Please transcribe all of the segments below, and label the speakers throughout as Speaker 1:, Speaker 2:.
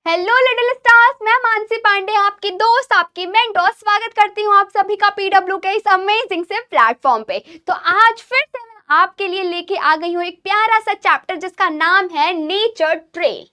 Speaker 1: Hello little stars, मैं मानसी पांडे, आपकी दोस्त, आपकी मेंटोर, स्वागत करती हूँ आप सभी का पीडब्ल्यू के इस अमेजिंग से प्लेटफॉर्म पे। तो आज फिर से मैं आपके लिए लेके आ गई हूँ एक प्यारा सा चैप्टर जिसका नाम है नेचर ट्रेल।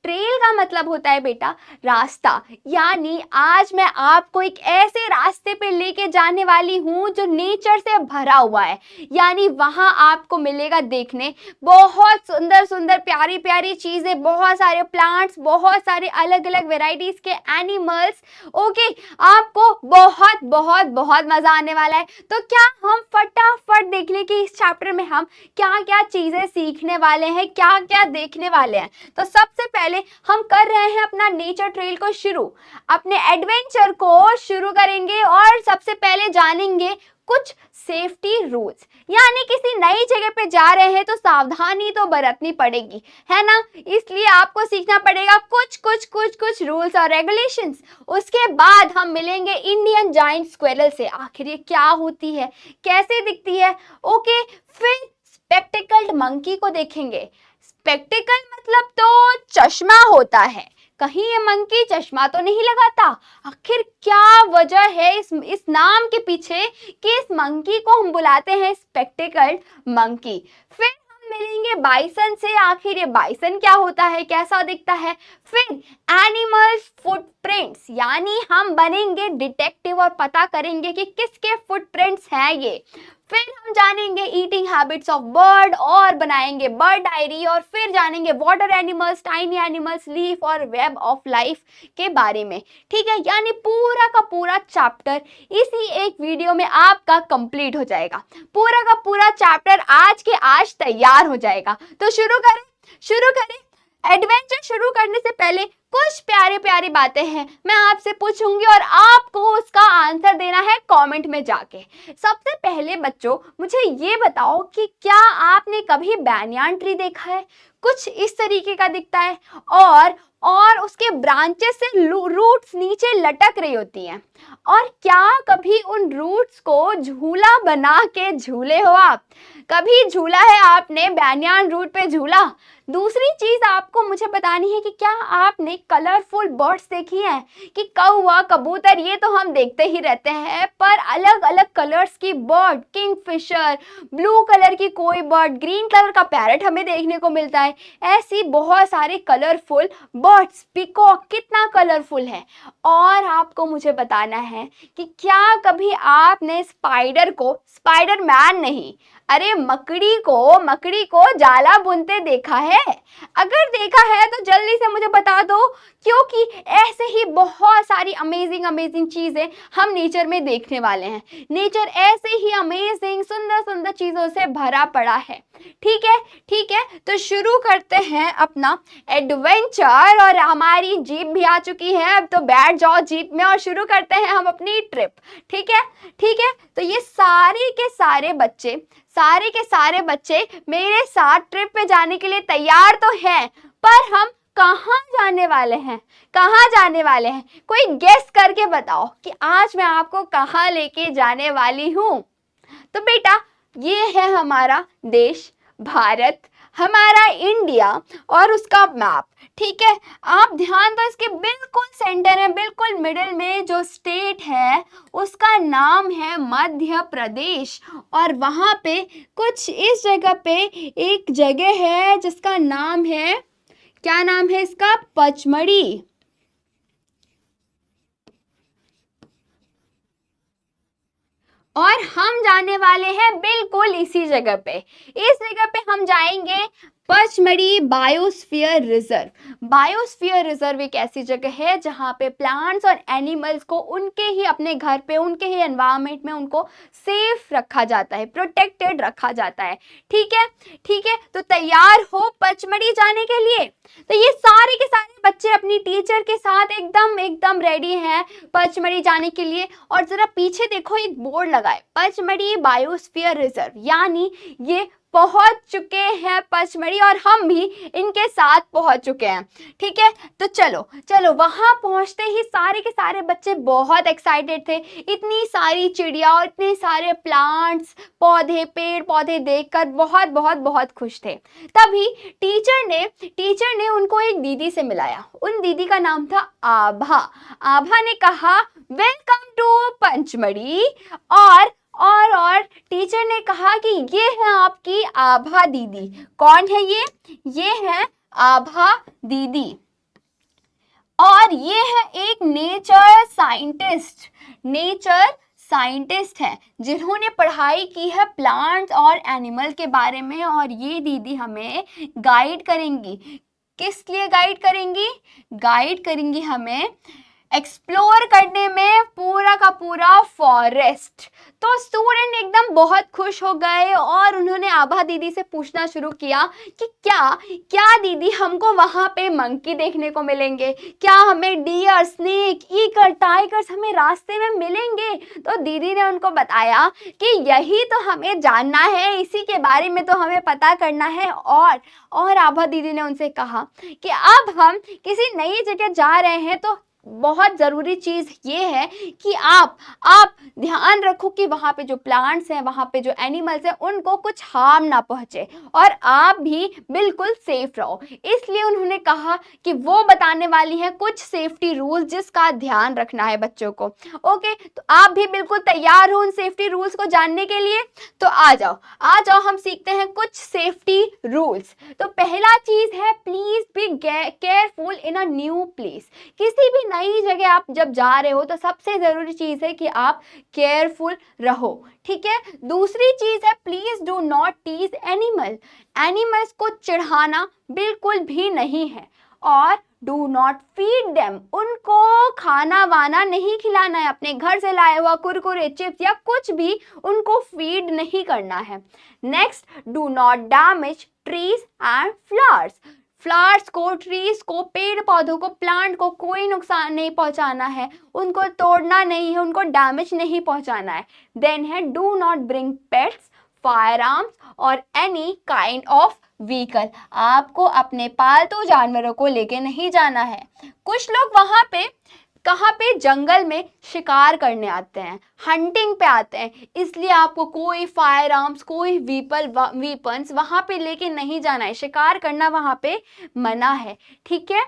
Speaker 1: ट्रेल का मतलब होता है बेटा रास्ता, यानी आज मैं आपको एक ऐसे रास्ते पे लेके जाने वाली हूँ जो नेचर से भरा हुआ है। यानी वहां आपको मिलेगा देखने बहुत सुंदर सुंदर प्यारी प्यारी चीजें, बहुत सारे प्लांट्स, बहुत सारे अलग अलग वेराइटीज के एनिमल्स। ओके, आपको बहुत बहुत बहुत मजा आने वाला है। तो क्या हम फटाफट देख ले कि इस चैप्टर में हम क्या क्या चीजें सीखने वाले हैं, क्या क्या देखने वाले हैं। तो सबसे पहले हम कर रहे हैं अपना नेचर ट्रेल को शुरू, अपने एडवेंचर को शुरू करेंगे और सबसे पहले जानेंगे कुछ सेफ्टी रूल्स। यानी किसी नई जगह पे जा रहे हैं तो सावधानी तो बरतनी पड़ेगी, है ना। इसलिए आपको सीखना पड़ेगा कुछ कुछ कुछ कुछ रूल्स और रेगुलेशंस। उसके बाद हम मिलेंगे इंडियन जायंट स्क्विरल से, आखिर ये क्या होती है, कैसे दिखती है। ओके, फिर स्पेक्टिकल्ड मंकी को देखेंगे। स्पेक्टिकल मतलब तो चश्मा होता है, कहीं ये मंकी चश्मा तो नहीं लगाता। आखिर क्या वजह है इस नाम के पीछे कि इस मंकी को हम बुलाते हैं स्पेक्टिकल्ड मंकी। फिर हम मिलेंगे बाइसन से, आखिर ये बाइसन क्या होता है, कैसा दिखता है। फिर एनिमल्स फुटप्रिंट्स, यानी हम बनेंगे डिटेक्टिव और पता करेंगे कि किसके फुटप्रिंट्स हैं ये। फिर हम जानेंगे ईटिंग हैबिट्स ऑफ बर्ड और बनाएंगे बर्ड डायरी। और फिर जानेंगे water animals, tiny animals, leaf और वेब ऑफ लाइफ के बारे में। ठीक है, यानी पूरा का पूरा चैप्टर इसी एक वीडियो में आपका कंप्लीट हो जाएगा। पूरा का पूरा चैप्टर आज के आज तैयार हो जाएगा। तो शुरू करें। एडवेंचर शुरू करने से पहले कुछ प्यारी प्यारी बातें हैं मैं आपसे पूछूंगी और आपको उसका आंसर देना है कमेंट में जाके। सबसे पहले बच्चों मुझे ये बताओ कि क्या आपने कभी banyan ट्री देखा है। कुछ इस तरीके का दिखता है और उसके ब्रांचेस से रूट्स नीचे लटक रही होती हैं। और क्या कभी उन रूट्स को झूला बना के झूले हो आप। कभी झूला है आपने banyan रूट पे झूला। दूसरी चीज आपको मुझे बतानी है कि क्या आपने कलरफुल बर्ड्स देखी हैं कि कौवा, कबूतर, ये तो हम देखते ही रहते हैं, पर अलग अलग कलर्स की बर्ड, किंगफिशर, ब्लू कलर की कोई बर्ड, ग्रीन कलर का पैरट हमें देखने को मिलता है। ऐसी बहुत सारे कलरफुल बर्ड्स, पीकॉक कितना कलरफुल है। और आपको मुझे बताना है कि क्या कभी आपने स्पाइडर को, स्पाइडर मैन नहीं, अरे मकड़ी को जाला बुनते देखा है। अगर देखा है तो जल्दी से मुझे बता दो, क्योंकि ऐसे ही बहुत सारी अमेजिंग अमेजिंग चीजें हम नेचर में देखने वाले हैं। नेचर ऐसे ही अमेजिंग सुंदर सुंदर चीजों से भरा पड़ा है। ठीक है, ठीक है, तो शुरू करते हैं अपना एडवेंचर। और हमारी जीप भी आ चुकी है, अब तो बैठ जाओ जीप में और शुरू करते हैं हम अपनी ट्रिप। ठीक है, ठीक है, तो ये सारे के सारे बच्चे मेरे साथ ट्रिप पे जाने के लिए तैयार तो हैं, पर हम कहाँ जाने वाले हैं, कहाँ जाने वाले हैं, कोई गेस करके बताओ कि आज मैं आपको कहाँ लेके जाने वाली हूँ। तो बेटा ये है हमारा देश भारत, हमारा इंडिया और उसका मैप। ठीक है, आप ध्यान दो, इसके बिल्कुल सेंटर है, बिल्कुल मिडिल में जो स्टेट है उसका नाम है मध्य प्रदेश। और वहां पे कुछ इस जगह पे एक जगह है जिसका नाम है, क्या नाम है इसका, पचमढ़ी। और हम जाने वाले हैं बिल्कुल इसी जगह पे। इस जगह पे हम जाएंगे Pachmarhi biosphere reserve. Biosphere reserve एक ऐसी जगह है जहाँ पे प्लांट्स और एनिमल्स को उनके ही अपने घर पे, उनके ही एनवायरनमेंट में उनको सेफ रखा जाता है, प्रोटेक्टेड रखा जाता है। ठीक है, ठीक है, तो तैयार हो पचमढ़ी जाने के लिए। तो ये सारे के सारे बच्चे अपनी टीचर के साथ एकदम एकदम रेडी हैं पचमढ़ी जाने के लिए। और जरा पीछे देखो, एक बोर्ड लगा है, पचमढ़ी बायोस्फीयर रिजर्व, यानी ये पहुंच चुके हैं पचमढ़ी और हम भी इनके साथ पहुंच चुके हैं। ठीक है, तो चलो चलो वहां पहुंचते ही सारे के सारे बच्चे बहुत एक्साइटेड थे। इतनी सारी चिड़िया और इतने सारे प्लांट्स, पौधे, पेड़ पौधे देखकर बहुत बहुत बहुत खुश थे। तभी टीचर ने उनको एक दीदी से मिलाया। उन दीदी का नाम था आभा। आभा ने कहा वेलकम टू पंचमढ़ी। और टीचर ने कहा कि ये है आपकी आभा दीदी। कौन है ये है आभा दीदी। और ये है एक नेचर साइंटिस्ट है जिन्होंने पढ़ाई की है प्लांट्स और एनिमल के बारे में। और ये दीदी हमें गाइड करेंगी। किस लिए गाइड करेंगी हमें एक्सप्लोर करने में पूरा का पूरा फॉरेस्ट। तो स्टूडेंट एकदम बहुत खुश हो गए और उन्होंने आभा दीदी से पूछना शुरू किया कि क्या दीदी हमको वहां पे मंकी देखने को मिलेंगे, क्या हमें डियर, स्नेक, ईगल, टाइगर्स हमें रास्ते में मिलेंगे। तो दीदी ने उनको बताया कि यही तो हमें जानना है, इसी के बारे में तो हमें पता करना है। और आभा दीदी ने उनसे कहा कि अब हम किसी नई जगह जा रहे हैं तो बहुत ज़रूरी चीज़ ये है कि आप ध्यान रखो कि वहाँ पे जो प्लांट्स हैं, वहाँ पे जो एनिमल्स हैं, उनको कुछ हार्म ना पहुँचे और आप भी बिल्कुल सेफ रहो। इसलिए उन्होंने कहा कि वो बताने वाली है कुछ सेफ्टी रूल्स जिसका ध्यान रखना है बच्चों को। ओके, तो आप भी बिल्कुल तैयार हो उन सेफ्टी रूल्स को जानने के लिए? तो आ जाओ हम सीखते हैं कुछ सेफ्टी रूल्स। तो पहला चीज़ है please be careful in a new place. किसी भी नई जगह आप जब जा रहे हो तो सबसे ज़रूरी चीज़ है कि आप केयरफुल रहो। ठीक है, दूसरी चीज़ है please do not tease animals को चिढ़ाना बिल्कुल भी नहीं है। और डू नॉट फीड देम, उनको खाना वाना नहीं खिलाना है। अपने घर से लाया हुआ कुरकुरे, चिप्स या कुछ भी उनको फीड नहीं करना है। Next, do not damage trees and flowers को, ट्रीज को, पेड़ पौधों को, प्लांट को कोई नुकसान नहीं पहुंचाना है, उनको तोड़ना नहीं है, उनको डैमेज नहीं पहुंचाना है। देन है do not bring pets, fire arms और एनी काइंड ऑफ व्हीकल। आपको अपने पालतू जानवरों को लेके नहीं जाना है। कुछ लोग वहां पे कहाँ पे जंगल में शिकार करने आते हैं, हंटिंग पे आते हैं, इसलिए आपको कोई फायर आर्म्स, कोई वीपन्स वहां पे लेके नहीं जाना है। शिकार करना वहां पे मना है। ठीक है,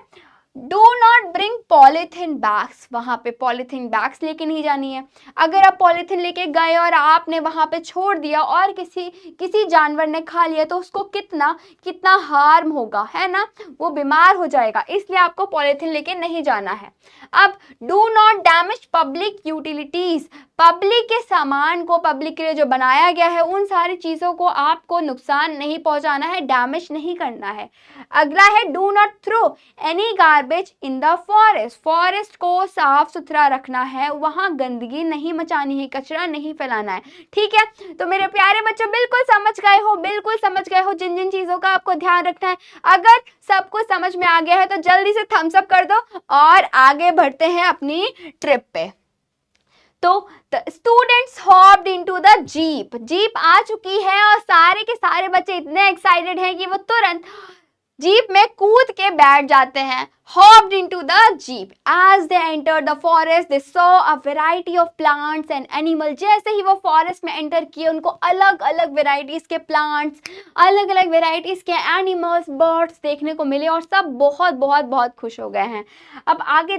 Speaker 1: do not bring polythene bags, वहाँ पे पॉलीथीन बैग्स लेके नहीं जानी है। अगर आप पॉलीथीन लेके गए और आपने वहाँ पे छोड़ दिया और किसी जानवर ने खा लिया तो उसको कितना हार्म होगा, है ना, वो बीमार हो जाएगा। इसलिए आपको पॉलीथीन लेके नहीं जाना है। अब do not damage public utilities, public के सामान को, पब्लिक के लिए जो बनाया गया है उन सारी चीज़ों को आपको नुकसान नहीं पहुंचाना है, डैमेज नहीं करना है। अगला है do not throw any garbage in the forest को साफ सुथरा रखना है, वहां गंदगी नहीं मचानी है, कचरा नहीं फैलाना है। ठीक है, तो मेरे प्यारे बच्चों बिल्कुल समझ गए हो जिन जिन चीजों का आपको ध्यान रखना है। अगर सब कुछ समझ में आ गया है तो जल्दी से थम्स अप कर दो और आगे बढ़ते हैं अपनी ट्रिप पे। तो students hopped into the jeep आ चुकी है और सारे के सारे बच्चे इतने एक्साइटेड हैं कि वो तुरंत जीप में कूद के बैठ जाते हैं। Hopped into the jeep as they enter the forest they saw a variety of plants and animal. जैसे ही वो फॉरेस्ट में एंटर किए उनको अलग अलग वेराइटीज के प्लांट्स, अलग अलग वेराइटीज के एनिमल्स, बर्ड्स देखने को मिले और सब बहुत बहुत बहुत खुश हो गए हैं। अब आगे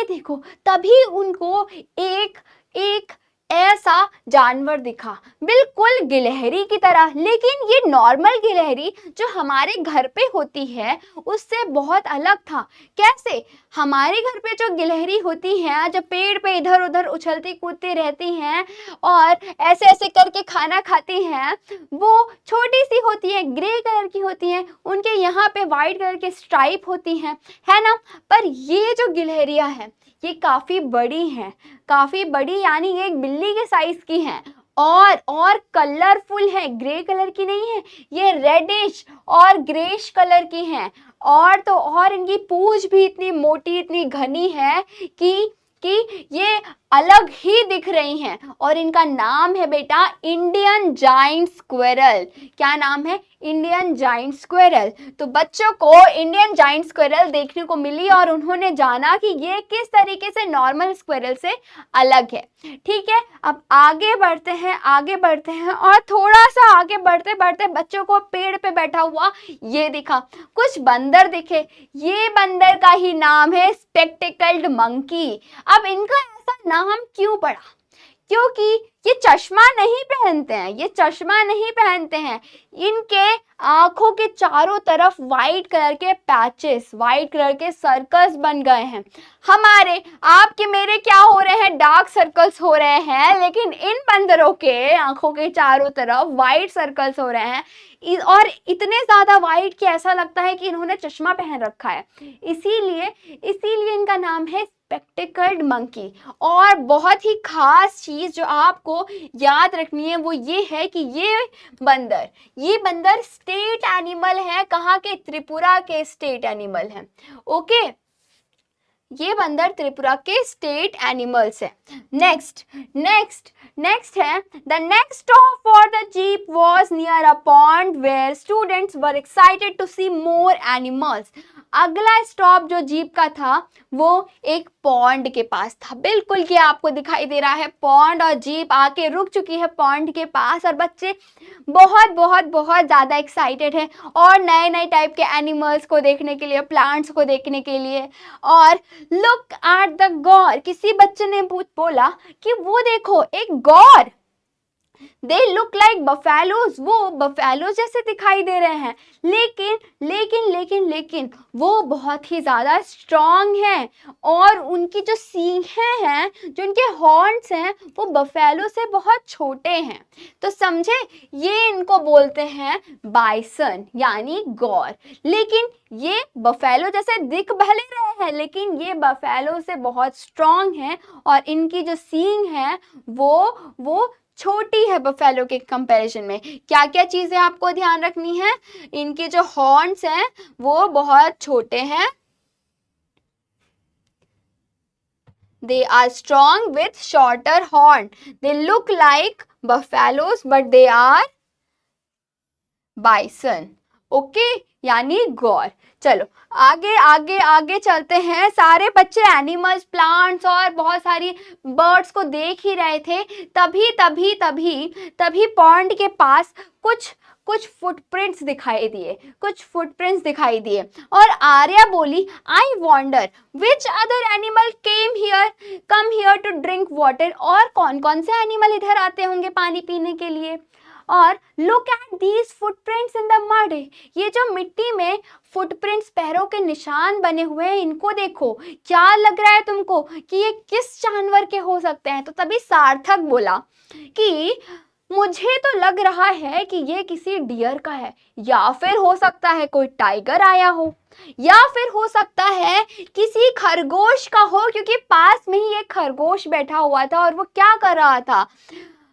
Speaker 1: देखो तभी उनको एक ऐसा जानवर दिखा, बिल्कुल गिलहरी की तरह, लेकिन ये नॉर्मल गिलहरी जो हमारे घर पे होती है उससे बहुत अलग था। कैसे? हमारे घर पे जो गिलहरी होती है, जब पेड़ पे इधर उधर उछलती कूदती रहती हैं और ऐसे ऐसे करके खाना खाती हैं, वो छोटी सी होती है, ग्रे कलर की होती हैं, उनके यहाँ पे वाइट कलर के स्ट्राइप होती हैं, है ना। पर ये जो गिलहरियाँ हैं ये काफ़ी बड़ी हैं, काफ़ी बड़ी यानी ये एक बिल्ली के साइज की हैं और कलरफुल है, ग्रे कलर की नहीं है, ये रेडिश और ग्रेश कलर की हैं। और तो और इनकी पूंछ भी इतनी मोटी, इतनी घनी है कि कि ये अलग ही दिख रही हैं और इनका नाम है बेटा इंडियन जाइंट स्क्विरल। क्या नाम है? Indian giant squirrel. तो बच्चों को इंडियन जाइंट स्क्विरल देखने को मिली और उन्होंने जाना कि ये किस तरीके से नॉर्मल स्क्विरल से अलग है। ठीक है, अब आगे बढ़ते हैं और थोड़ा सा आगे बढ़ते बढ़ते बच्चों को पेड़ पे बैठा हुआ ये दिखा, कुछ बंदर दिखे। ये बंदर का ही नाम है स्पेक्टिकल्ड मंकी। अब इनका ऐसा नाम क्यों पड़ा? क्योंकि ये चश्मा नहीं पहनते हैं। इनके आंखों के चारों तरफ वाइट कलर के पैचेस, वाइट कलर के सर्कल्स बन गए हैं। हमारे आपके मेरे क्या हो रहे हैं? डार्क सर्कल्स हो रहे हैं, लेकिन इन बंदरों के आंखों के चारों तरफ वाइट सर्कल्स हो रहे हैं और इतने ज्यादा वाइट कि ऐसा लगता है कि इन्होंने चश्मा पहन रखा है। इसीलिए इनका नाम है स्पेक्टिकल्ड मंकी। और बहुत ही खास चीज जो आपको याद रखनी है वो ये है कि ये बंदर स्टेट एनिमल है। कहाँ के? त्रिपुरा के स्टेट एनिमल है। ओके, ये बंदर त्रिपुरा के स्टेट एनिमल्स है। नेक्स्ट है the next stop for the jeep was near a pond where students were excited to see more animals. अगला स्टॉप जो जीप का था वो एक पॉन्ड के पास था। बिल्कुल ये आपको दिखाई दे रहा है पॉन्ड, और जीप आके रुक चुकी है पॉन्ड के पास और बच्चे बहुत ज़्यादा एक्साइटेड है और नए टाइप के एनिमल्स को देखने के लिए, प्लांट्स को देखने के लिए। और लुक एट द गौर, किसी बच्चे ने बोला कि वो देखो एक गौर। They look like buffaloes, वो बफेलो जैसे दिखाई दे रहे हैं, लेकिन वो बहुत ही ज्यादा स्ट्रॉन्ग हैं और उनकी जो सींगें हैं, जो उनके हॉर्न्स हैं, वो बफेलो से बहुत छोटे हैं। तो समझे, ये इनको बोलते हैं बाइसन यानी गौर। लेकिन ये बफेलो जैसे दिख भले रहे हैं, लेकिन ये बफेलो से बहुत स्ट्रॉन्ग हैं और इनकी जो सींग है वो छोटी है बफेलो के कंपैरिजन में। क्या क्या चीजें आपको ध्यान रखनी है? इनके जो हॉर्न्स हैं वो बहुत छोटे हैं। They are strong with shorter horn. They look like buffaloes but they are bison. Okay, यानी गौर। चलो आगे चलते हैं। सारे बच्चे एनिमल्स, प्लांट्स और बहुत सारी बर्ड्स को देख ही रहे थे। तभी पॉन्ड के पास कुछ फुटप्रिंट्स दिखाई दिए और आर्या बोली, I wonder which other animal come here to drink water. और कौन से एनिमल इधर आते होंगे पानी पीने के लिए? और look at these footprints in the mud, ये जो मिट्टी में फुटप्रिंट्स, पैरों के निशान बने हुए हैं, इनको देखो। क्या लग रहा है तुमको कि ये किस जानवर के हो सकते हैं? तो तभी सार्थक बोला कि मुझे तो लग रहा है कि ये किसी डियर का है, या फिर हो सकता है कोई टाइगर आया हो, या फिर हो सकता है किसी खरगोश का हो, क्योंकि पास में ही एक खरगोश बैठा हुआ था और वो क्या कर रहा था?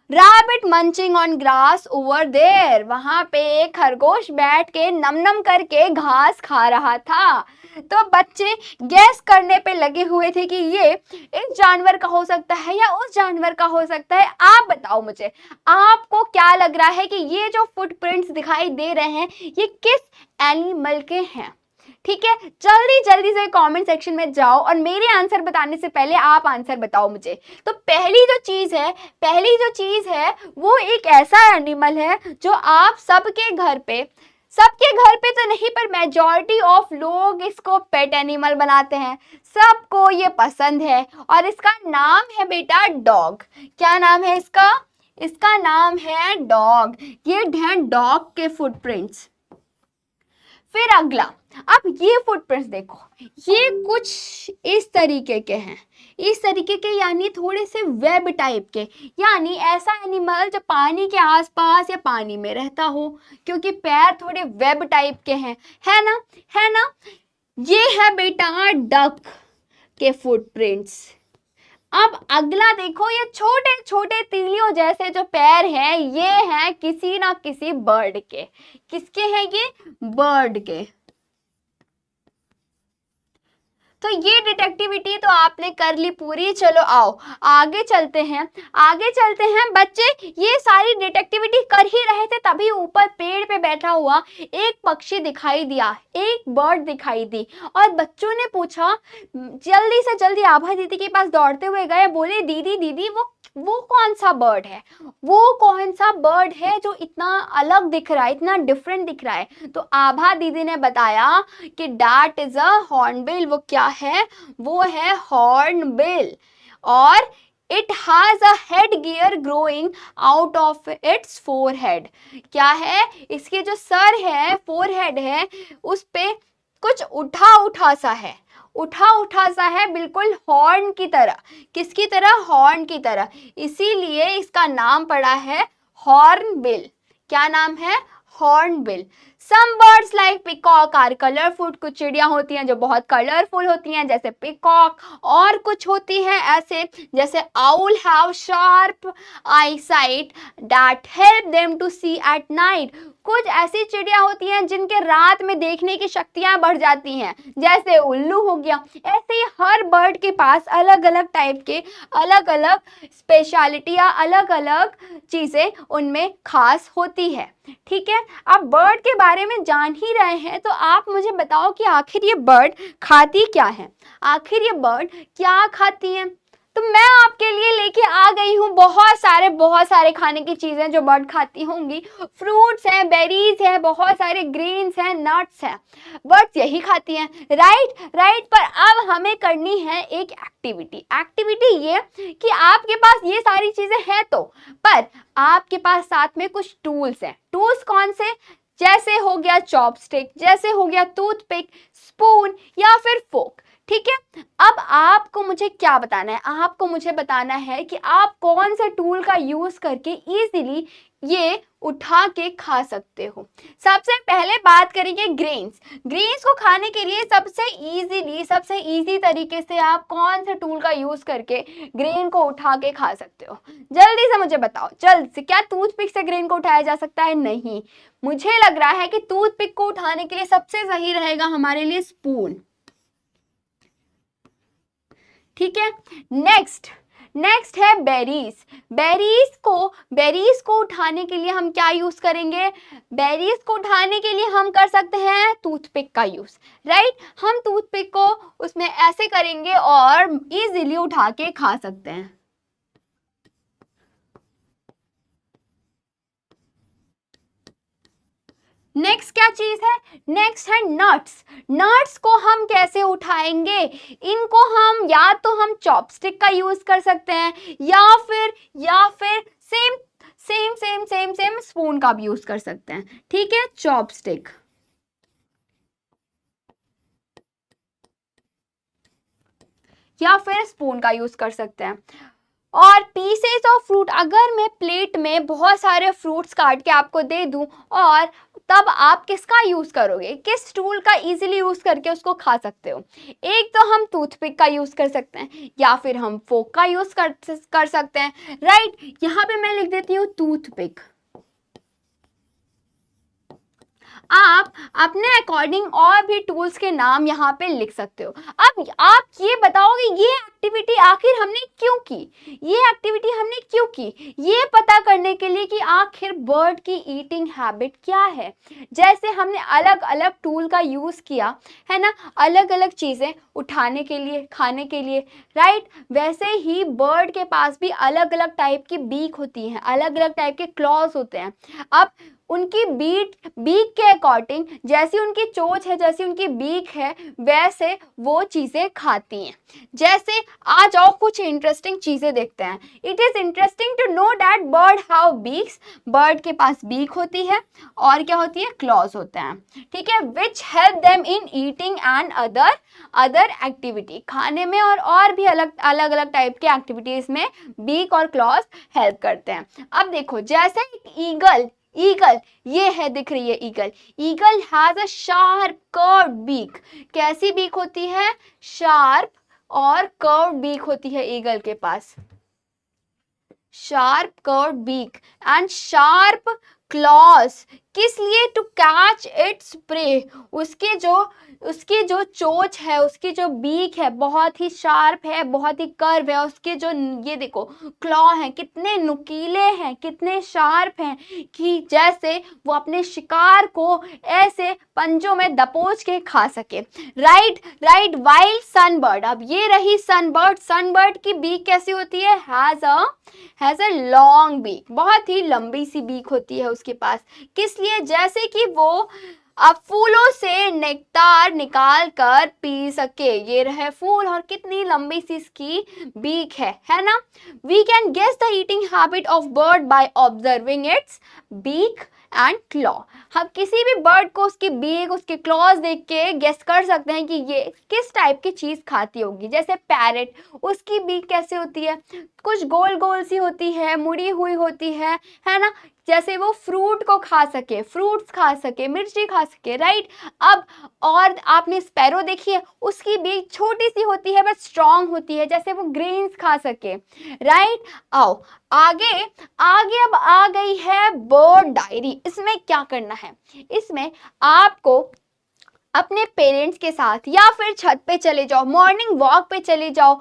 Speaker 1: Rabbit munching on grass over there, वहां पे एक खरगोश बैठ के नम करके घास खा रहा था। तो बच्चे गैस करने पे लगे हुए थे कि ये इस जानवर का हो सकता है या उस जानवर का हो सकता है। आप बताओ मुझे, आपको क्या लग रहा है कि ये जो फुटप्रिंट्स दिखाई दे रहे हैं ये किस एनिमल के हैं? ठीक है, जल्दी से कमेंट सेक्शन में जाओ और मेरे आंसर बताने से पहले आप आंसर बताओ मुझे। तो पहली जो चीज है वो एक ऐसा एनिमल है जो आप सबके घर पे तो नहीं, पर मेजॉरिटी ऑफ लोग इसको पेट एनिमल बनाते हैं, सबको ये पसंद है और इसका नाम है बेटा डॉग। क्या नाम है इसका? इसका नाम है डॉग। ये हैं डॉग के फुटप्रिंट्स। फिर अगला, अब ये फुटप्रिंट्स देखो, ये कुछ इस तरीके के हैं, यानी थोड़े से वेब टाइप के, यानी ऐसा एनिमल जो पानी के आसपास या पानी में रहता हो, क्योंकि पैर थोड़े वेब टाइप के हैं, है ना? ये है बेटा डक के फुटप्रिंट्स। अब अगला देखो, ये छोटे छोटे तीलियों जैसे जो पैर हैं, ये हैं किसी ना किसी बर्ड के। किसके हैं ये? बर्ड के। तो ये डिटेक्टिविटी तो आपने कर ली पूरी। चलो आओ आगे चलते हैं, आगे चलते हैं बच्चे। ये सारी डिटेक्टिविटी कर ही रहे थे, तभी ऊपर पेड़ पे बैठा हुआ एक पक्षी दिखाई दिया, एक बर्ड दिखाई दी। और बच्चों ने पूछा, जल्दी से जल्दी आभा दीदी के पास दौड़ते हुए गए, बोले दीदी दीदी वो कौन सा बर्ड है, वो कौन सा बर्ड है जो इतना अलग दिख रहा है, इतना डिफरेंट दिख रहा है। तो आभा दीदी ने बताया कि दैट इज अ हॉर्नबिल। वो क्या है, वो है हॉर्नबिल। और it has a head gear growing out of its forehead. क्या है, इसके जो सर है, फोरहेड है, उस पे कुछ उठा उठा सा है, उठा उठा सा है, बिल्कुल हॉर्न की तरह। किसकी तरह, हॉर्न की तरह। इसीलिए इसका नाम पड़ा है हॉर्नबिल। क्या नाम है, hornbill. Some birds like peacock are colourful. कुछ चिड़िया होती हैं जो बहुत कलरफुल होती हैं, जैसे पिकॉक। और कुछ होती हैं ऐसे, जैसे owl have sharp eyesight that help them to see at night. कुछ ऐसी चिड़िया होती हैं जिनके रात में देखने की शक्तियां बढ़ जाती हैं, जैसे उल्लू हो गया। ऐसे ही हर बर्ड के पास अलग अलग टाइप के, अलग अलग स्पेशलिटी या अलग अलग चीजें उनमें खास होती है। ठीक है, अब बर्ड के बारे में जान ही रहे हैं, तो आप मुझे बताओ कि आखिर ये बर्ड खाती क्या है, आखिर ये बर्ड क्या खाती है। तो मैं आपके लिए लेके आ गई हूँ बहुत सारे खाने की चीजें जो बर्ड खाती होंगी। फ्रूट्स हैं, बेरीज हैं, बहुत सारे ग्रेन्स हैं, नट्स हैं, बर्ड्स यही खाती हैं। राइट। पर अब हमें करनी है एक एक्टिविटी ये कि आपके पास ये सारी चीजें हैं तो, पर आपके पास साथ में कुछ टूल्स हैं। टूल्स कौन से, जैसे हो गया चॉपस्टिक, जैसे हो गया टूथपिक, स्पून या फिर फोक। ठीक है, अब आपको मुझे क्या बताना है, आपको मुझे बताना है कि आप कौन से टूल का यूज करके इजीली ये उठा के खा सकते हो। सबसे पहले बात करेंगे ग्रेन्स को खाने के लिए सबसे इजी तरीके से आप कौन से टूल का यूज करके ग्रेन को उठा के खा सकते हो, जल्दी से मुझे बताओ, जल्द से। क्या टूथपिक से ग्रेन को उठाया जा सकता है, नहीं। मुझे लग रहा है कि टूथपिक को उठाने के लिए सबसे सही रहेगा हमारे लिए स्पून। ठीक है, नेक्स्ट है बेरीज को उठाने के लिए हम क्या यूज करेंगे, बेरीज को उठाने के लिए हम कर सकते हैं टूथपिक का यूज। राइट, हम टूथपिक को उसमें ऐसे करेंगे और इजीली उठा के खा सकते हैं। नेक्स्ट क्या चीज है, नेक्स्ट है नट्स को हम कैसे उठाएंगे, इनको हम या तो हम चॉपस्टिक का यूज कर सकते हैं या फिर सेम स्पून का भी यूज कर सकते हैं। ठीक है, चॉपस्टिक या फिर स्पून का यूज कर सकते हैं। और पीसेस ऑफ फ्रूट, अगर मैं प्लेट में बहुत सारे फ्रूट्स काट के आपको दे दूं, और तब आप किसका यूज करोगे, किस टूल का इजीली यूज करके उसको खा सकते हो। एक तो हम टूथपिक का यूज कर सकते हैं या फिर हम फोक का यूज कर सकते हैं। राइट, यहाँ पे मैं लिख देती हूँ टूथपिक। आप अपने अकॉर्डिंग और भी टूल्स के नाम यहाँ पे लिख सकते हो। अब आप ये बताओगे ये एक्टिविटी आखिर हमने क्यों की, ये एक्टिविटी हमने क्यों की, ये पता करने के लिए कि आखिर बर्ड की ईटिंग हैबिट क्या है। जैसे हमने अलग अलग टूल का यूज किया है ना, अलग अलग चीजें उठाने के लिए, खाने के लिए। राइट, वैसे ही बर्ड के पास भी अलग अलग टाइप की बीक होती है, अलग अलग टाइप के क्लॉज होते हैं। अब उनकी बीक के अकॉर्डिंग, जैसी उनकी चोंच है, जैसी उनकी बीक है, वैसे वो चीजें खाती हैं। जैसे आ जाओ कुछ इंटरेस्टिंग चीजें देखते हैं। It is interesting to know that bird have beaks. Bird के पास बीक होती है और क्या होती है, क्लॉज होते हैं। ठीक है, which help them in eating and other activity. खाने में और भी अलग अलग टाइप के एक्टिविटीज में बीक और क्लॉज हेल्प करते हैं। अब देखो, जैसे ईगल ये है, दिख रही है eagle has a sharp curved beak. कैसी बीक होती है, शार्प और कर्व्ड बीक होती है ईगल के पास, sharp curved beak and sharp claws. किस लिए? To catch its prey. उसकी जो चोंच है, उसकी जो बीक है बहुत ही शार्प है, बहुत ही कर्व है। उसके जो ये देखो क्लॉ हैं कितने नुकीले हैं, कितने शार्प हैं कि जैसे वो अपने शिकार को ऐसे पंजों में दबोच के खा सके। Right right. वाइल्ड सनबर्ड, अब ये रही सनबर्ड। सनबर्ड की बीक कैसी होती है? हैज अ लॉन्ग बीक, बहुत ही लंबी सी बीक होती है उसके पास। किस लिए? जैसे कि वो अब फूलों से नेक्टार निकाल कर पी सके। ये रहे फूल और कितनी लंबी सी इसकी बीक है ना। We can guess the eating habit of bird by observing its beak and claw. हम किसी भी बर्ड को उसकी बीक, उसके क्लॉज देख के गेस कर सकते हैं कि ये किस टाइप की चीज खाती होगी। जैसे पैरेट, उसकी बीक कैसे होती है? कुछ गोल गोल सी होती है, मुड़ी हुई होती है ना। जैसे वो फ्रूट को खा सके, फ्रूट्स खा सके, मिर्ची खा सके। राइट। अब और आपने स्पैरो देखी है, उसकी बीक छोटी सी होती है बट स्ट्रांग होती है, जैसे वो ग्रेन्स खा सके। राइट। आओ आगे आगे। अब आ गई है बर्ड डायरी। इसमें क्या करना है? इसमें आपको अपने पेरेंट्स के साथ या फिर छत पे चले जाओ, मॉर्निंग वॉक पे चले जाओ।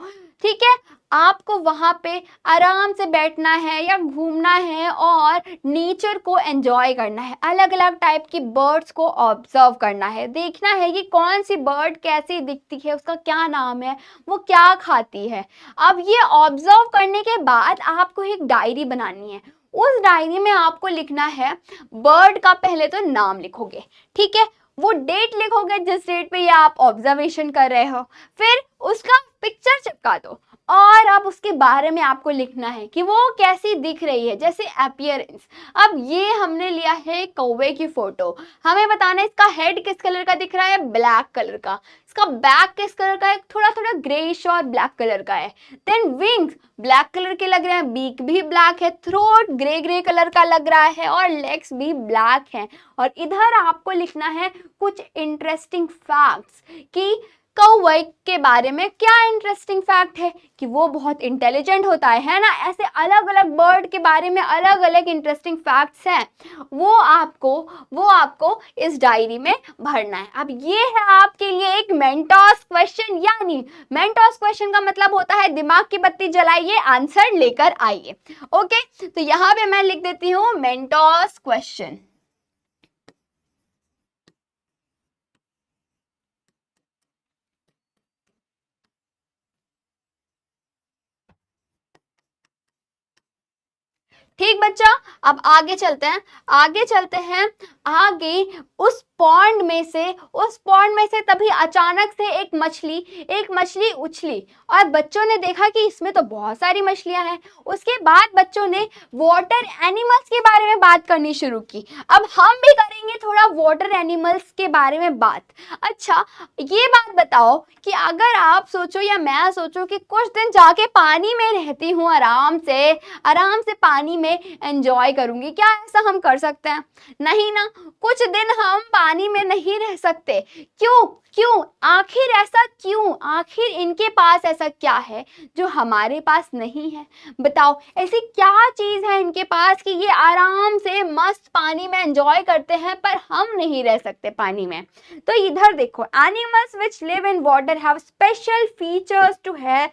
Speaker 1: ठीक है। आपको वहां पे आराम से बैठना है या घूमना है और नेचर को एंजॉय करना है। अलग अलग टाइप की बर्ड्स को ऑब्जर्व करना है, देखना है कि कौन सी बर्ड कैसी दिखती है, उसका क्या नाम है, वो क्या खाती है। अब ये ऑब्जर्व करने के बाद आपको एक डायरी बनानी है। उस डायरी में आपको लिखना है, बर्ड का पहले तो नाम लिखोगे, ठीक है, वो डेट लिखोगे जिस डेट पे ये आप ऑब्जर्वेशन कर रहे हो, फिर उसका पिक्चर चिपका दो और अब उसके बारे में आपको लिखना है कि वो कैसी दिख रही है, जैसे अपीयरेंस। अब ये हमने लिया है कौवे की फोटो, हमें बताना है इसका हेड किस कलर का दिख रहा है? ब्लैक कलर का। इसका बैक किस कलर का है? थोड़ा थोड़ा ग्रेइश और ब्लैक कलर का है। देन विंग्स ब्लैक कलर के लग रहे हैं, बीक भी ब्लैक है, थ्रोट ग्रे ग्रे कलर का लग रहा है और लेग्स भी ब्लैक हैं। और इधर आपको लिखना है कुछ इंटरेस्टिंग फैक्ट्स कि कौवे के बारे में क्या इंटरेस्टिंग फैक्ट है कि वो बहुत इंटेलिजेंट होता है ना। ऐसे अलग अलग बर्ड के बारे में अलग अलग इंटरेस्टिंग फैक्ट्स हैं, वो आपको इस डायरी में भरना है। अब ये है आपके लिए एक मेंटोस क्वेश्चन, यानी मेंटोस क्वेश्चन का मतलब होता है दिमाग की बत्ती जलाइए, आंसर लेकर आइए। ओके, तो यहां पे मैं लिख देती हूं मेंटोस क्वेश्चन। ठीक बच्चा, अब आगे चलते हैं, आगे उस पॉन्ड में से तभी अचानक से एक मछली उछली और बच्चों ने देखा कि इसमें तो बहुत सारी मछलियां हैं। उसके बाद बच्चों ने वाटर एनिमल्स के बारे में बात करनी शुरू की। अब हम भी करेंगे थोड़ा वाटर एनिमल्स के बारे में बात। अच्छा, ये बात बताओ कि अगर आप सोचो या मैं सोचूं कि कुछ दिन जाके पानी में रहती हूँ, आराम से पानी में एंजॉय करूंगी, क्या ऐसा हम कर सकते हैं? नहीं ना, कुछ दिन हम पानी में नहीं रह सकते। क्यों आखिर ऐसा क्यों? आखिर इनके पास ऐसा क्या है जो हमारे पास नहीं है? बताओ, ऐसी क्या चीज है इनके पास कि ये आराम से मस्त पानी में एंजॉय करते हैं पर हम नहीं रह सकते पानी में? तो इधर देखो, animals which live in water have special features to है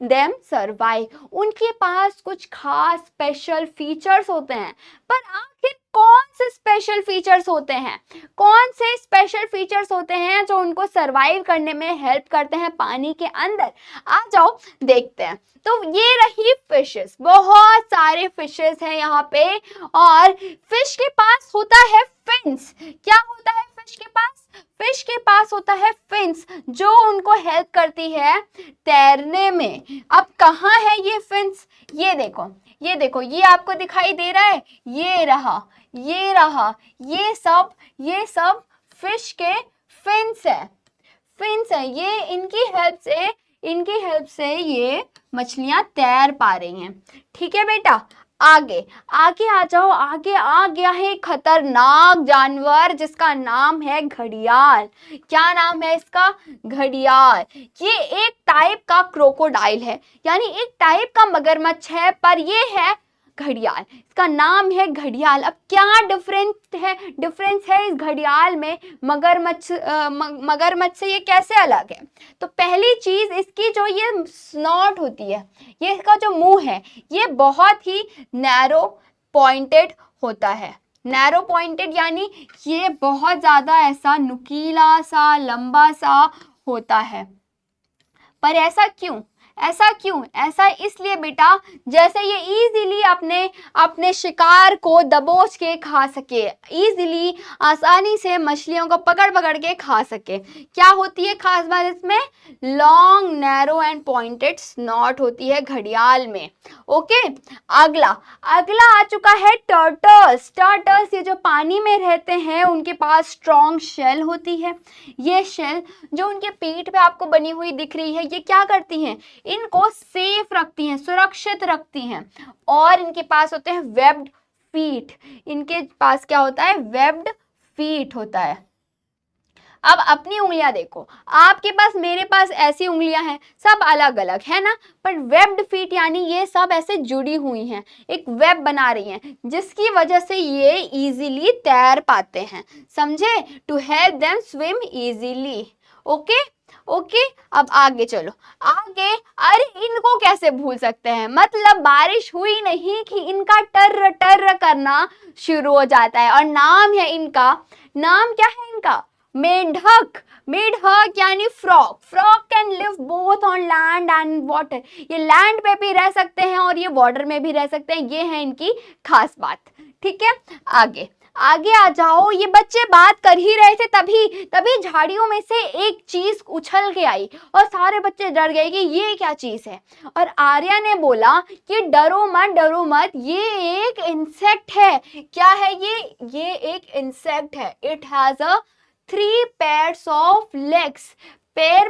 Speaker 1: देम सर्वाइव। उनके पास कुछ खास स्पेशल फीचर्स होते हैं, पर आखिर कौन से स्पेशल फीचर्स होते हैं? कौन से स्पेशल फीचर्स होते हैं जो उनको सरवाइव करने में हेल्प करते हैं पानी के अंदर? आ जाओ देखते हैं। तो ये रही फिशेस, बहुत सारे फिशेस हैं यहाँ पे और फिश के पास होता है फिन्स। क्या होता है फिश के पास? फिश के पास होता है फिन्स जो उनको हेल्प करती है तैरने में। अब कहाँ है ये फिन्स? ये देखो, ये आपको दिखाई दे रहा है, ये रहा, ये सब फिश के फिन्स है। ये इनकी हेल्प से ये मछलियां तैर पा रही हैं। ठीक है बेटा, आगे आ जाओ। आगे आ गया है खतरनाक जानवर जिसका नाम है घड़ियाल। क्या नाम है इसका? घड़ियाल। ये एक टाइप का क्रोकोडाइल है, यानी एक टाइप का मगरमच्छ है, पर ये है घड़ियाल, इसका नाम है घड़ियाल। अब क्या डिफरेंस है इस घड़ियाल में मगरमच्छ से, ये कैसे अलग है? तो पहली चीज, इसकी जो ये स्नॉट होती है, ये इसका जो मुंह है, ये बहुत ही नैरो पॉइंटेड होता है। नैरो पॉइंटेड यानी ये बहुत ज्यादा ऐसा नुकीला सा, लंबा सा होता है। पर ऐसा क्यों? ऐसा इसलिए बेटा, जैसे ये इजीली अपने शिकार को दबोच के खा सके, इजीली आसानी से मछलियों को पकड़ के खा सके। क्या होती है खास बात इसमें? Long, narrow and pointed snout होती है घड़ियाल में। ओके, अगला आ चुका है टर्टल्स। ये जो पानी में रहते हैं, उनके पास स्ट्रॉन्ग शेल होती है। ये शेल जो उनके पीठ पे आपको बनी हुई दिख रही है, ये क्या करती हैं? इनको सेफ रखती हैं, सुरक्षित रखती हैं। और इनके पास होते हैं वेब्ड फीट। इनके पास क्या होता है? वेब्ड फीट होता है। अब अपनी उंगलियां देखो, आपके पास, मेरे पास ऐसी उंगलियां हैं, सब अलग अलग है ना, पर वेब्ड फीट यानी ये सब ऐसे जुड़ी हुई हैं, एक वेब बना रही हैं, जिसकी वजह से ये इजीली तैर पाते हैं। समझे? To help them swim easily. Okay, अब आगे चलो। अरे इनको कैसे भूल सकते हैं? मतलब बारिश हुई नहीं कि इनका टर टर करना शुरू हो जाता है। और नाम क्या है इनका? मेंढक यानी frog can live both on land and water. ये लैंड पे भी रह सकते हैं और ये वाटर में भी रह सकते हैं। ये है इनकी खास बात। ठीक है, आगे आ जाओ। ये बच्चे बात कर ही रहे थे, तभी झाड़ियों में से एक चीज उछल के आई और सारे बच्चे डर गए कि ये क्या चीज है। और आर्या ने बोला कि डरो मत, ये एक इंसेक्ट है। क्या है ये एक इंसेक्ट है। It has a 3 pairs of legs। पैर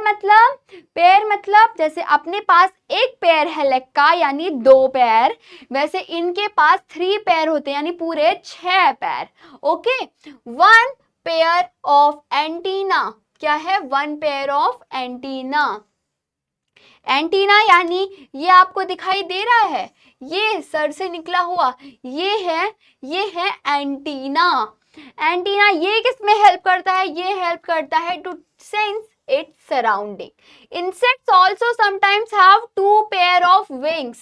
Speaker 1: मतलब जैसे अपने पास एक पैर है लेग का, यानी 2 पैर, वैसे इनके पास 3 पैर होते हैं, यानी पूरे 6 पैर। Okay, 1 pair of antenna। क्या है? 1 pair of antenna। एंटीना यानी ये आपको दिखाई दे रहा है, ये सर से निकला हुआ, ये है एंटीना। ये किस में हेल्प करता है? ये हेल्प करता है to sense its surrounding. Insects also sometimes have 2 pair of wings।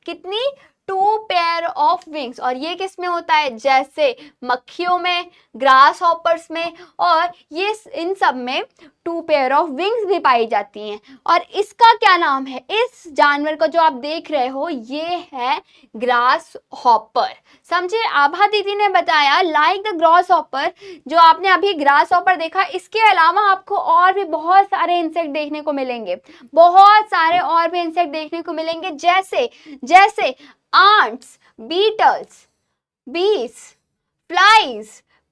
Speaker 1: कितनी? 2 pair of wings। और ये किस में होता है? जैसे मक्खियों में, ग्रास हॉपर्स में, और ये इन सब में 2 pair of wings भी पाई जाती हैं। और इसका क्या नाम है? इस जानवर को जो आप देख रहे हो, ये है ग्रास हॉपर। समझे? आभा दीदी ने बताया लाइक द ग्रास हॉपर। जो आपने अभी ग्रास हॉपर देखा, इसके अलावा आपको और भी बहुत सारे इंसेक्ट देखने को मिलेंगे, जैसे ants, beetles, bees, flies,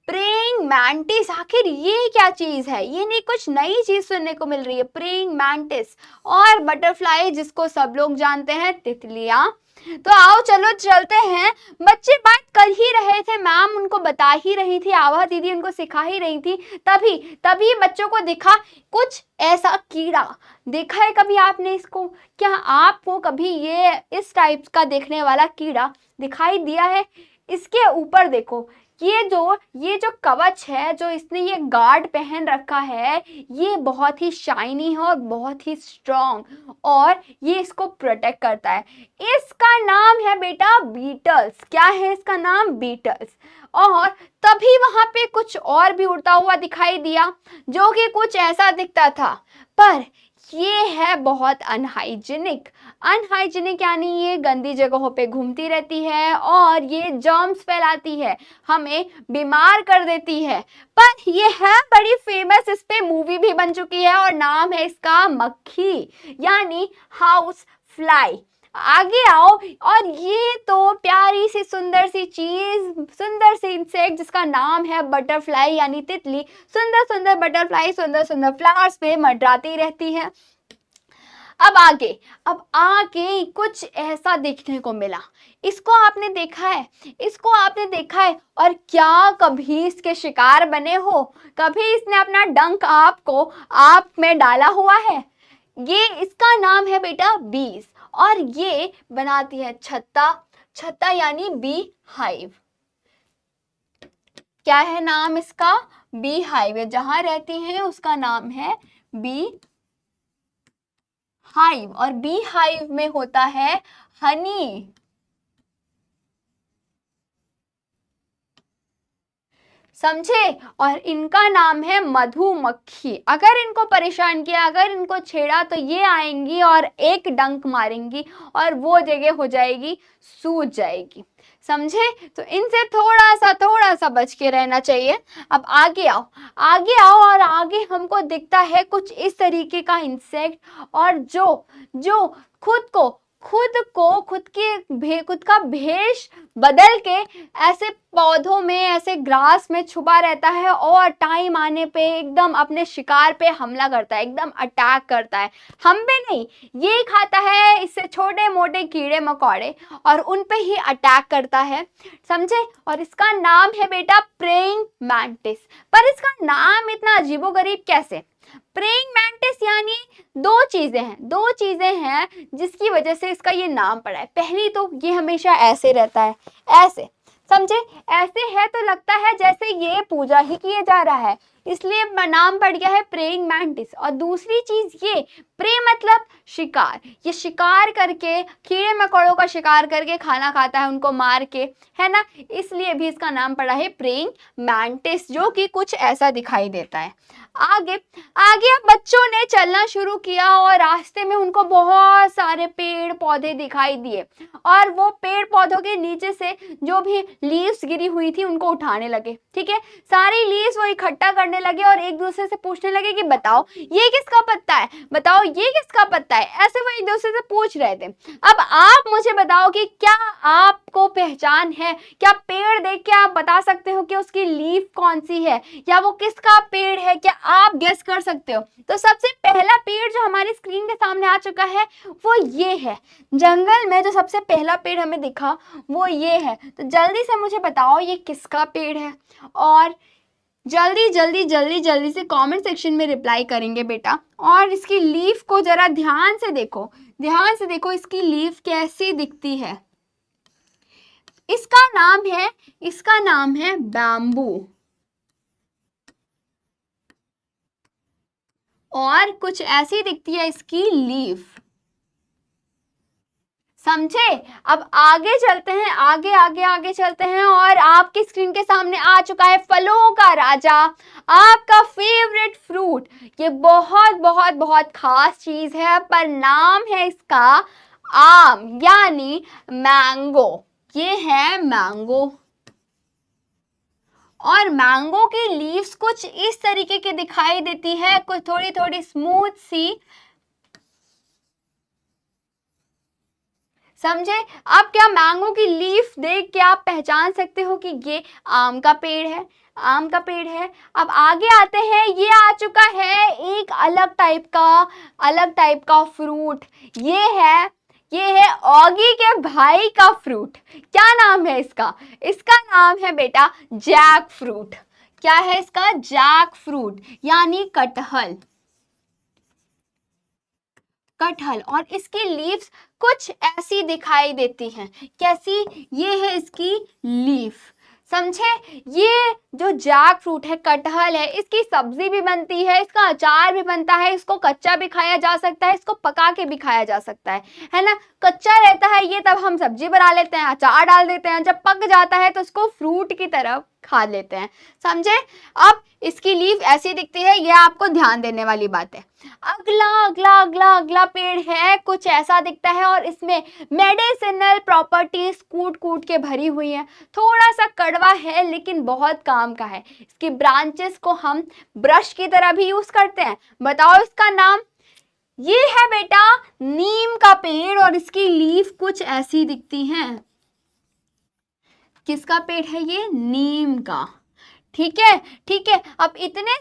Speaker 1: praying mantis. आखिर ये क्या चीज है? ये नहीं, कुछ नई चीज सुनने को मिल रही है। प्रेइंग मैंटिस और बटरफ्लाई, जिसको सब लोग जानते हैं तितलियां। तो आओ चलो चलते हैं। बच्चे बात कर ही रहे थे, मैम उनको बता ही रही थी, आभा दीदी उनको सिखा ही रही थी। तभी बच्चों को दिखा कुछ ऐसा कीड़ा। देखा है कभी आपने इसको? क्या आपको कभी ये इस टाइप का देखने वाला कीड़ा दिखाई दिया है? इसके ऊपर देखो, ये जो कवच है, जो इसने ये गार्ड पहन रखा है, ये बहुत ही शाइनी है और बहुत ही स्ट्रॉन्ग, और ये इसको प्रोटेक्ट करता है। इसका नाम है बेटा बीटल्स। क्या है इसका नाम? बीटल्स। और तभी वहां पे कुछ और भी उड़ता हुआ दिखाई दिया, जो कि कुछ ऐसा दिखता था, पर ये है बहुत अनहाइजीनिक यानी ये गंदी जगहों पे घूमती रहती है और ये जर्म्स फैलाती है, हमें बीमार कर देती है। पर ये है बड़ी फेमस, इस पे मूवी भी बन चुकी है और नाम है इसका मक्खी, यानी हाउस फ्लाई। आगे आओ, और ये तो प्यारी सी सुंदर सी इंसेक्ट, जिसका नाम है बटरफ्लाई यानी तितली। सुंदर बटरफ्लाई सुंदर फ्लावर्स पे मंडराती रहती है। अब आगे कुछ ऐसा देखने को मिला। इसको आपने देखा है और क्या कभी इसके शिकार बने हो? कभी इसने अपना डंक आप में डाला हुआ है? ये इसका नाम है बेटा बीज, और ये बनाती है छत्ता, छत्ता यानी बी हाइव। क्या है नाम इसका? Bee hive. जहां रहती हैं उसका नाम है बी हाइव, और बी हाइव में होता है हनी। समझे? और इनका नाम है मधुमक्खी। अगर इनको परेशान किया, अगर इनको छेड़ा, तो ये आएंगी और एक डंक मारेंगी और वो जगह हो जाएगी, सूज जाएगी। समझे? तो इनसे थोड़ा सा बच के रहना चाहिए। अब आगे आओ, आगे आओ, और आगे हमको दिखता है कुछ इस तरीके का इंसेक्ट, और जो जो खुद का भेष बदल के ऐसे पौधों में, ऐसे ग्रास में छुपा रहता है, और टाइम आने पे एकदम अपने शिकार पे हमला करता है, एकदम अटैक करता है। हम पे नहीं, ये खाता है इससे छोटे मोटे कीड़े मकोड़े और उन पे ही अटैक करता है। समझे? और इसका नाम है बेटा प्रेइंग मैंटिस। पर इसका नाम इतना अजीबोगरीब कैसे? प्रेइंग मैंटिस यानी दो चीजें हैं जिसकी वजह से इसका ये नाम पड़ा है। पहली तो ये हमेशा ऐसे रहता है, ऐसे। समझे? ऐसे है तो लगता है जैसे ये पूजा ही किया जा रहा है, इसलिए नाम पड़ गया है प्रेइंग मैंटिस। और दूसरी चीज ये, प्रे मतलब शिकार, ये शिकार करके, कीड़े मकोड़ों का शिकार करके खाना खाता है, उनको मार के, है ना, इसलिए भी इसका नाम पड़ा है प्रेइंग मैंटिस, जो कि कुछ ऐसा दिखाई देता है। आगे आगे अब बच्चों ने चलना शुरू किया और रास्ते में उनको बहुत सारे पेड़ पौधे दिखाई दिए, और वो पेड़ पौधों के नीचे से जो भी लीव्स गिरी हुई थी उनको उठाने लगे। ठीक है, सारी लीव्स वो इकट्ठा करने लगे और एक दूसरे से पूछने लगे कि बताओ ये किसका पत्ता है, बताओ ये किसका पत्ता है। ऐसे वो एक दूसरे से पूछ रहे थे। अब आप मुझे बताओ कि क्या आपको पहचान है? क्या पेड़ देख के आप बता सकते हो कि उसकी लीफ कौन सी है, या वो किसका पेड़ है? क्या आप गेस कर सकते हो? तो सबसे पहला पेड़ जो हमारी स्क्रीन के सामने आ चुका है वो ये है। जंगल में जो सबसे पहला पेड़ हमें दिखा वो ये है। तो जल्दी से मुझे बताओ ये किसका पेड़ है, और जल्दी जल्दी जल्दी जल्दी से कमेंट सेक्शन में रिप्लाई करेंगे बेटा। और इसकी लीफ को जरा ध्यान से देखो, ध्यान से देखो इसकी लीफ कैसी दिखती है। इसका नाम है बैम्बू, और कुछ ऐसी दिखती है इसकी लीफ। समझे? अब आगे चलते हैं, आगे चलते हैं, और आपकी स्क्रीन के सामने आ चुका है फलों का राजा, आपका फेवरेट फ्रूट। ये बहुत बहुत बहुत खास चीज है, पर नाम है इसका आम यानी मैंगो। ये है मैंगो, और मैंगो की लीव्स कुछ इस तरीके की दिखाई देती है, कुछ थोड़ी थोड़ी स्मूथ सी। समझे? अब क्या मैंगो की लीफ देख के आप पहचान सकते हो कि ये आम का पेड़ है? आम का पेड़ है। अब आगे आते हैं, ये आ चुका है एक अलग टाइप का फ्रूट। ये है ऑगी के भाई का फ्रूट। क्या नाम है इसका? इसका नाम है बेटा जैक फ्रूट। क्या है इसका? जैक फ्रूट यानी कटहल। और इसकी लीव्स कुछ ऐसी दिखाई देती हैं। कैसी? ये है इसकी लीफ। समझे? ये जो जैक फ्रूट है, कटहल है, इसकी सब्जी भी बनती है, इसका अचार भी बनता है, इसको कच्चा भी खाया जा सकता है, इसको पका के भी खाया जा सकता है ना। कच्चा रहता है ये, तब हम सब्जी बना लेते हैं, अचार डाल देते हैं, जब पक जाता है तो उसको फ्रूट की तरह खा लेते हैं। समझे? अब इसकी लीफ ऐसी दिखती है, ये आपको ध्यान देने वाली बात है। अगला पेड़ है, कुछ ऐसा दिखता है, और इसमें मेडिसिनल प्रॉपर्टीज कूट कूट के भरी हुई है। थोड़ा सा कड़वा है लेकिन बहुत काम का है। इसकी ब्रांचेस को हम ब्रश की तरह भी यूज करते हैं। बताओ इसका नाम? ये है बेटा नीम का पेड़, और इसकी लीफ कुछ ऐसी दिखती हैं। किसका पेड़ है ये? नीम का। ठीक है। अब इतने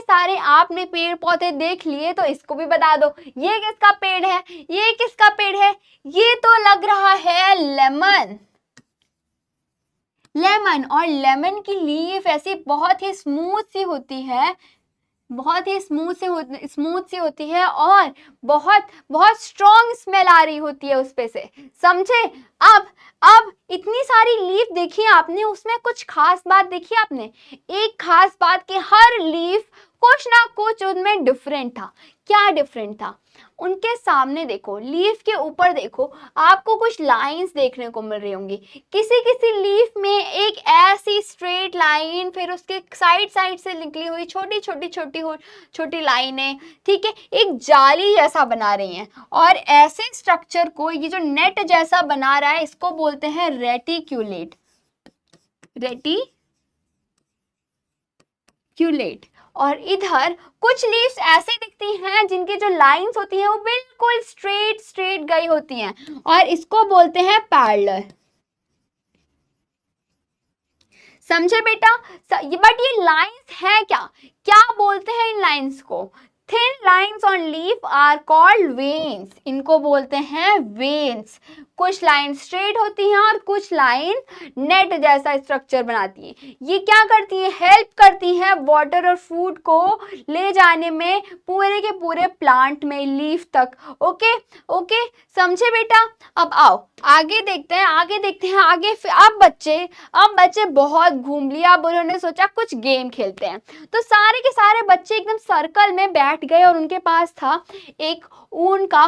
Speaker 1: सारे आपने पेड़ पौधे देख लिए, तो इसको भी बता दो ये किसका पेड़ है? ये किसका पेड़ है? ये तो लग रहा है लेमन। और लेमन की लीफ ऐसी बहुत ही स्मूथ सी होती है। बहुत ही स्मूथ सी होती है और बहुत बहुत स्ट्रॉन्ग स्मेल आ रही होती है उस पे से, समझे। अब इतनी सारी लीफ देखी आपने, उसमें कुछ खास बात देखी आपने, एक खास बात कि हर लीफ कुछ ना कुछ उनमें डिफरेंट था। क्या डिफरेंट था? उनके सामने देखो, लीफ के ऊपर देखो, आपको कुछ लाइंस देखने को मिल रही होंगी। किसी किसी लीफ में एक ऐसी स्ट्रेट लाइन, फिर उसके साइड साइड से निकली हुई छोटी छोटी छोटी छोटी लाइनें, ठीक है, एक जाली जैसा बना रही हैं। और ऐसे स्ट्रक्चर को, ये जो नेट जैसा बना रहा है, इसको बोलते हैं रेटिक्यूलेट। रेटिक्यूलेट। और इधर कुछ लीव्स ऐसे दिखती हैं जिनकी जो लाइंस होती हैं वो बिल्कुल स्ट्रेट स्ट्रेट गई होती हैं, और इसको बोलते हैं पैरेलल। समझे बेटा? बट ये लाइंस है क्या? क्या बोलते हैं इन लाइंस को? Thin lines on leaf are called veins. इनको बोलते हैं वेन्स। कुछ लाइन स्ट्रेट होती हैं और कुछ लाइन नेट जैसा स्ट्रक्चर बनाती हैं। ये क्या करती है? हेल्प करती है वाटर और फूड को ले जाने में पूरे के पूरे प्लांट में, लीफ तक। ओके ओके, समझे बेटा? अब आओ आगे देखते हैं, आगे अब बच्चे बहुत घूम लिया। अब उन्होंने सोचा कुछ गेम खेलते हैं। तो सारे के सारे बच्चे एकदम सर्कल में बैठ गए और उनके पास था एक ऊन का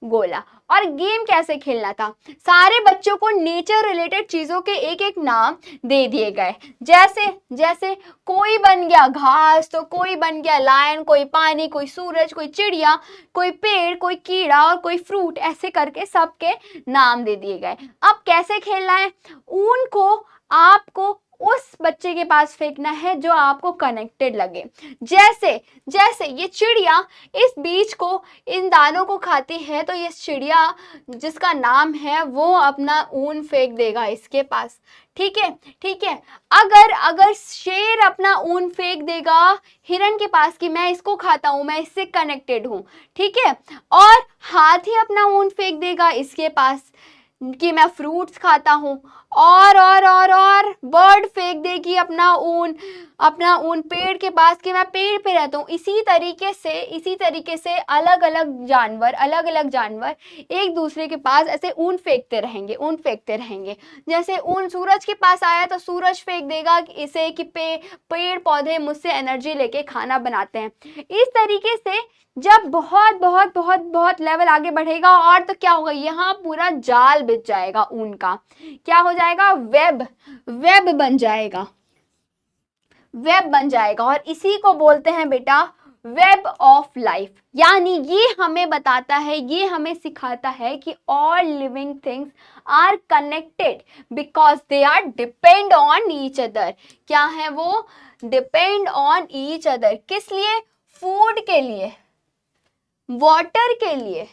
Speaker 1: गोला। और गेम कैसे खेलना था? सारे बच्चों को नेचर रिलेटेड चीजों के एक एक नाम दे दिए गए। जैसे जैसे कोई बन गया घास, तो कोई बन गया लायन, कोई पानी, कोई सूरज, कोई चिड़िया, कोई पेड़, कोई कीड़ा और कोई फ्रूट, ऐसे करके सबके नाम दे दिए गए। अब कैसे खेलना है? ऊन को आपको उस बच्चे के पास फेंकना है जो आपको कनेक्टेड लगे। जैसे जैसे ये चिड़िया इस बीज को, इन दानों को खाती है, तो ये चिड़िया जिसका नाम है वो अपना ऊन फेंक देगा इसके पास। ठीक है, ठीक है। अगर शेर अपना ऊन फेंक देगा हिरन के पास कि मैं इसको खाता हूं, मैं इससे कनेक्टेड हूं, ठीक है। और हाथी अपना ऊन फेंक देगा इसके पास कि मैं फ्रूट्स खाता हूँ। और बर्ड फेंक देगी अपना ऊन पेड़ के पास कि मैं पेड़ पे रहता हूँ। इसी तरीके से अलग अलग जानवर एक दूसरे के पास ऐसे ऊन फेंकते रहेंगे। जैसे ऊन सूरज के पास आया तो सूरज फेंक देगा इसे कि पेड़ पौधे मुझसे एनर्जी लेके खाना बनाते हैं। इस तरीके से जब बहुत बहुत बहुत बहुत लेवल आगे बढ़ेगा और तो क्या होगा, यहाँ पूरा जाल बिछ जाएगा ऊन का। क्या हो जाएगा? वेब बन जाएगा। और इसी को बोलते हैं बेटा वेब ऑफ लाइफ। यानी ये हमें बताता है, ये हमें सिखाता है कि all living things are connected because they are depend on each other. क्या है वो? Depend on each other. किस लिए? फूड के लिए, वाटर के लिए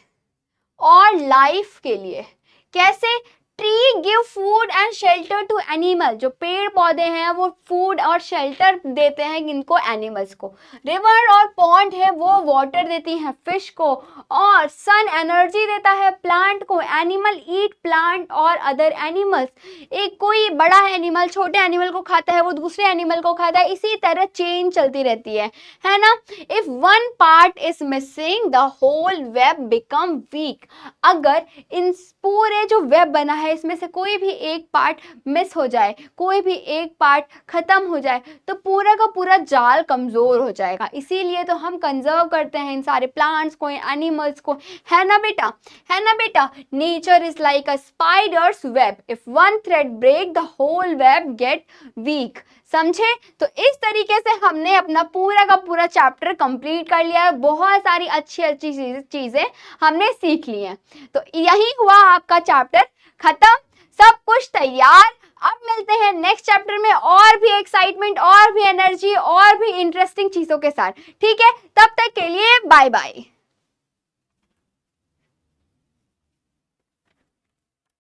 Speaker 1: और लाइफ के लिए। कैसे? Tree give food and shelter to animal. जो पेड़ पौधे हैं वो फूड और शेल्टर देते हैं इनको, एनिमल्स को। रिवर और पॉन्ड है वो वाटर देती हैं फिश को, और सन एनर्जी देता है प्लांट को। एनिमल ईट प्लांट और अदर एनिमल्स। एक कोई बड़ा एनिमल छोटे एनिमल को खाता है, वो दूसरे एनिमल को खाता है। इसी तरह चेन चलती रहती है ना। If one part is missing the whole web become weak. अगर इन पूरे जो वेब बना है इसमें से कोई भी एक पार्ट मिस हो जाए, कोई भी एक पार्ट खत्म हो जाए, तो पूरा का पूरा जाल कमजोर हो जाएगा। इसीलिए तो हम कंजर्व करते हैं इन सारे प्लांट्स को, एनिमल्स को, है ना बेटा? Nature is like a spider's web. If one thread break the whole web get weak. समझे? तो इस तरीके से हमने अपना पूरा का पूरा चैप्टर कंप्लीट कर लिया है। बहुत सारी अच्छी अच्छी चीजें हमने सीख ली हैं। तो यही हुआ आपका चैप्टर खत्म, सब कुछ तैयार। अब मिलते हैं नेक्स्ट चैप्टर में और भी एक्साइटमेंट, और भी एनर्जी, और भी इंटरेस्टिंग चीजों के साथ। ठीक है, तब तक के लिए बाय बाय।